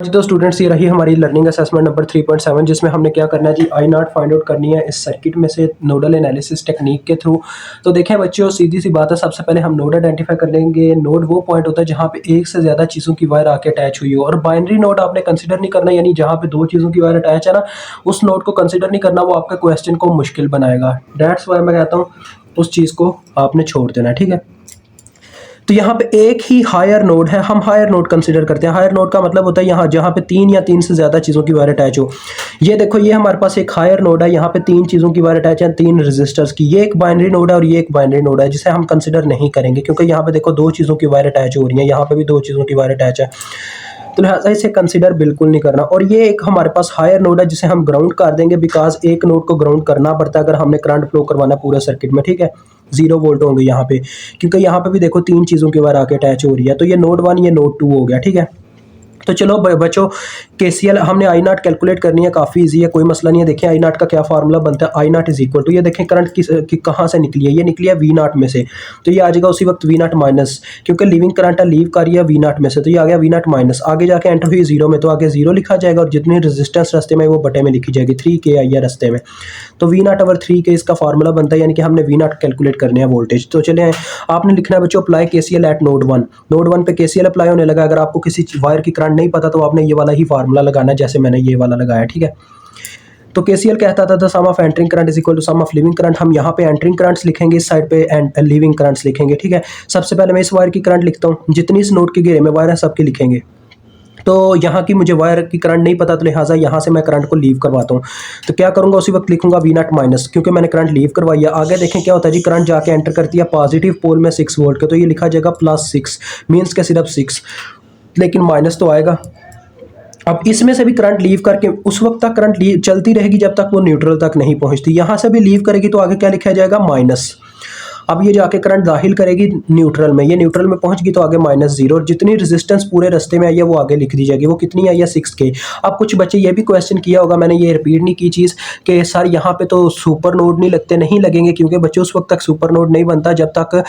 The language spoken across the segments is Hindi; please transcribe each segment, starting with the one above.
जी तो स्टूडेंट्स, ये रही हमारी लर्निंग असेसमेंट नंबर 3.7 जिसमें हमने क्या करना है जी, आई नॉट फाइंड आउट करनी है इस सर्किट में से नोडल एनालिसिस टेक्निक के थ्रू। तो देखें बच्चों, सीधी सी बात है, सबसे पहले हम नोड आइडेंटिफाई कर लेंगे। नोड वो पॉइंट होता है जहाँ पे एक से ज़्यादा चीज़ों की वायर आके अटैच हुई हो, और बाइनरी नोड आपने कंसिडर नहीं करना, यानी जहाँ पे दो चीज़ों की वायर अटैच है ना, उस नोड को कंसिडर नहीं करना, वो आपके क्वेश्चन को मुश्किल बनाएगा। दैट्स वाई मैं कहता हूँ उस चीज़ को आपने छोड़ देना है, ठीक है। तो यहाँ पे एक ही हायर नोड है, हम हायर नोड कंसीडर करते हैं। हायर नोड का मतलब होता है यहाँ जहाँ पे तीन या तीन से ज़्यादा चीज़ों की वायर अटैच हो। ये देखो, ये हमारे पास एक हायर नोड है, यहाँ पे तीन चीज़ों की वायर अटैच है, तीन रेजिस्टर्स की। ये एक बाइनरी नोड है और ये एक बाइनरी नोड है जिसे हम कंसिडर नहीं करेंगे, क्योंकि यहाँ पे देखो दो चीज़ों की वायर अटैच हो रही है, यहाँ पे भी दो चीज़ों की वायर अटैच है, तो लिहाजा इसे कंसीडर बिल्कुल नहीं करना। और ये एक हमारे पास हायर नोड है जिसे हम ग्राउंड कर देंगे, बिकॉज एक नोड को ग्राउंड करना पड़ता है अगर हमने करंट फ्लो करवाना पूरे सर्किट में, ठीक है। 0 वोल्ट होंगे यहाँ पे, क्योंकि यहाँ पे भी देखो तीन चीज़ों की वायर आके अटैच हो रही है। तो ये नोड 1, ये नोड 2 हो गया, ठीक है। तो चलो बच्चों, केसीएल हमने आई नॉट कैलकुलेट करनी है, काफ़ी इजी है, कोई मसला नहीं है। देखिए आई नॉट का क्या फार्मूला बनता है, आई नॉट इज इक्वल टू, ये देखें करंट की कहाँ से निकली है, ये निकली है वी नॉट में से, तो ये आ जाएगा उसी वक्त वी नॉट माइनस, क्योंकि लिविंग करंट है, लीव कर रही है वी नॉट में से, तो ये आ गया वी नॉट माइनस। आगे जाके एंटर हुई जीरो में, तो आगे जीरो लिखा जाएगा, और जितनी रेजिस्टेंस रस्ते में वो बटे में लिखी जाएगी, 3K आई है रस्ते में, तो वी नॉट ओवर 3K इसका फार्मूला बनता है, यानी कि हमने वी नॉट कैलकुलेट करने हैं वोल्टेज। तो चले आपने लिखना है बच्चों, apply KCL eight node 1। Node 1 पे केसीएल अप्लाई होने लगा। अगर आपको किसी वायर की करंट नहीं पता तो आपने ये वाला ही फार्मूला लगाना है, जैसे मैंने ये वाला लगाया, ठीक है। तो केसीएल कहता था the sum of entering current is equal to sum of leaving current. हम यहाँ पे एंटरिंग करंट्स लिखेंगे, इस साइड पे एंड लिविंग करंट्स लिखेंगे, ठीक है। सबसे पहले मैं इस वायर की करंट लिखता हूँ, जितनी इस नोड के घेरे में वायर है सबकी लिखेंगे। तो यहाँ की मुझे वायर की करंट नहीं पता, तो लिहाजा यहाँ से मैं करंट को लीव करवाता हूँ। तो क्या करूँगा, उसी वक्त लिखूंगा वी नॉट माइनस, क्योंकि मैंने करंट लीव करवाई है। आगे देखें क्या होता है जी, करंट जाके एंटर करती है पॉजिटिव पोल में 6 वोल्ट के, तो ये लिखा जाएगा +6, मीन्स के सिर्फ 6, लेकिन माइनस तो आएगा। अब इसमें से भी करंट लीव करके उस वक्त तक करंट लीव चलती रहेगी जब तक वो न्यूट्रल तक नहीं पहुंचती। यहाँ से भी लीव करेगी तो आगे क्या लिखा जाएगा, माइनस। अब ये जाके करंट दाखिल करेगी न्यूट्रल में, ये न्यूट्रल में पहुंच गई तो आगे -0, और जितनी रेजिस्टेंस पूरे रास्ते में आई है वो आगे लिख दी जाएगी। वो कितनी आई है, 6K। अब कुछ बच्चे ये भी क्वेश्चन किया होगा, मैंने ये रिपीट नहीं की चीज़, कि सर यहाँ पे तो सुपर नोड नहीं लगते। नहीं लगेंगे, क्योंकि बच्चों उस वक्त तक सुपर नोड नहीं बनता जब तक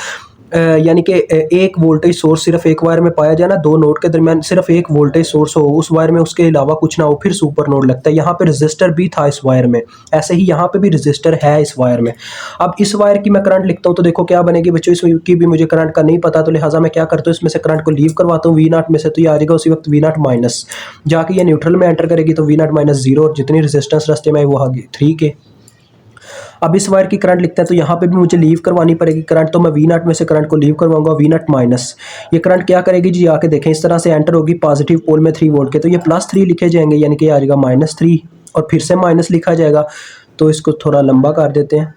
यानी कि एक वोल्टेज सोर्स सिर्फ एक वायर में पाया जाए ना, दो नोड के दरमियान सिर्फ एक वोल्टेज सोर्स हो उस वायर में, उसके अलावा कुछ ना हो, फिर सुपर नोड लगता है। यहाँ पे रजिस्टर भी था इस वायर में, ऐसे ही यहाँ पे भी रजिस्टर है इस वायर में। अब इस वायर की मैं करंट लिखता हूँ तो देखो क्या बनेगी बच्चों, इसकी भी मुझे करंट का नहीं पता, तो लिहाजा मैं क्या करता हूँ, इसमें से करंट को लीव करवाता हूँ वी नॉट में से, तो ये आ जाएगा उसी वक्त वी नॉट माइनस। जाके ये न्यूट्रल में एंटर करेगी तो वी नॉट -0, और जितनी रजिस्टेंस रास्ते में वो आ गई 3K। अब इस वायर की करंट लिखते हैं, तो यहाँ पे भी मुझे लीव करवानी पड़ेगी करंट, तो मैं वी नॉट में से करंट को लीव करवाऊंगा, वी नॉट माइनस। ये करंट क्या करेगी जी, आके देखें, इस तरह से एंटर होगी पॉजिटिव पोल में 3 वोल्ट के, तो ये +3 लिखे जाएंगे, यानी कि आ जाएगा -3, और फिर से माइनस लिखा जाएगा। तो इसको थोड़ा लंबा कर देते हैं।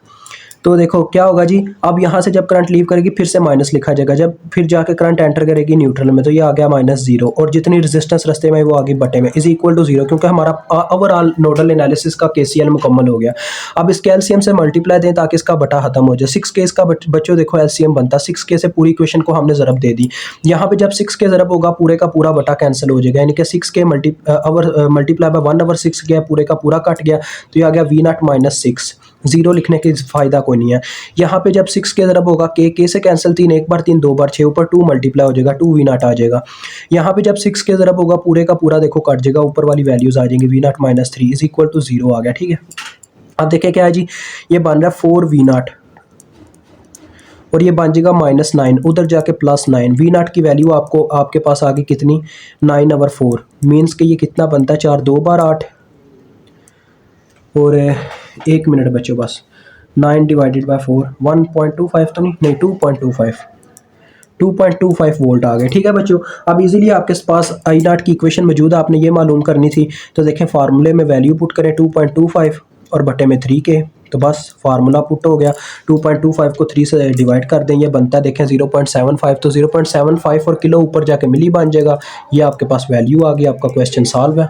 तो देखो क्या होगा जी, अब यहाँ से जब करंट लीव करेगी फिर से माइनस लिखा जाएगा, जब फिर जाके करंट एंटर करेगी न्यूट्रल में, तो ये आ गया -0, और जितनी रेजिस्टेंस रास्ते में वो आ गई बटे में, इज इक्वल टू 0, क्योंकि हमारा ओवरऑल नोडल एनालिसिस का केसीएल मुकम्मल हो गया। अब इसके एलसीएम से मल्टीप्लाई दें ताकि इसका बटा खत्म हो जाए। 6K इसका बच्चों देखो एलसीएम बनता, 6K से पूरी इक्वेशन को हमने ज़रब दे दी। यहाँ पे जब 6K ज़रब होगा पूरे का पूरा बटा कैंसिल हो जाएगा, यानी कि 6K मल्टीप्लाई बाय 1/6 पूरे का पूरा कट गया, तो ये आ गया वी नॉट -6। 0 लिखने के फ़ायदा कोई नहीं है। यहाँ पे जब 6K ज़रब होगा, K से कैंसिल, 3 एक बार 3 2 बार, 6 ऊपर 2 मल्टीप्लाई हो जाएगा, 2 वी नॉट आ जाएगा। यहाँ पे जब 6K ज़रब होगा पूरे का पूरा देखो कट जाएगा, ऊपर वाली वैल्यूज़ आ जाएंगी, V nought -3 is equal to 0 आ गया, ठीक है। अब देखें क्या है जी, ये बन रहा है 4 वी नॉट, और ये बन जाएगा -9, उधर जाके +9। वी नॉट की वैल्यू आपको आपके पास आ गई कितनी, 9/4, मीन्स कि ये कितना बनता है, 4 2 बार 8, और 1 मिनट बच्चों बस, 9 डिवाइडेड बाय 4, 1.25 तो नहीं 2.25 वोल्ट आ गए, ठीक है बच्चों। अब इजीली आपके पास आई नॉट की इक्वेशन मौजूद है, आपने ये मालूम करनी थी, तो देखें फार्मूले में वैल्यू पुट करें 2.25 और बटे में 3K, तो बस फार्मूला पुट हो गया। 2.25 को 3 से डिवाइड कर दें, ये बनता है देखें 0.75, तो 0.75 और किलो ऊपर जाके मिली बन जाएगा। ये आपके पास वैल्यू आ गई, आपका क्वेश्चन सॉल्व है।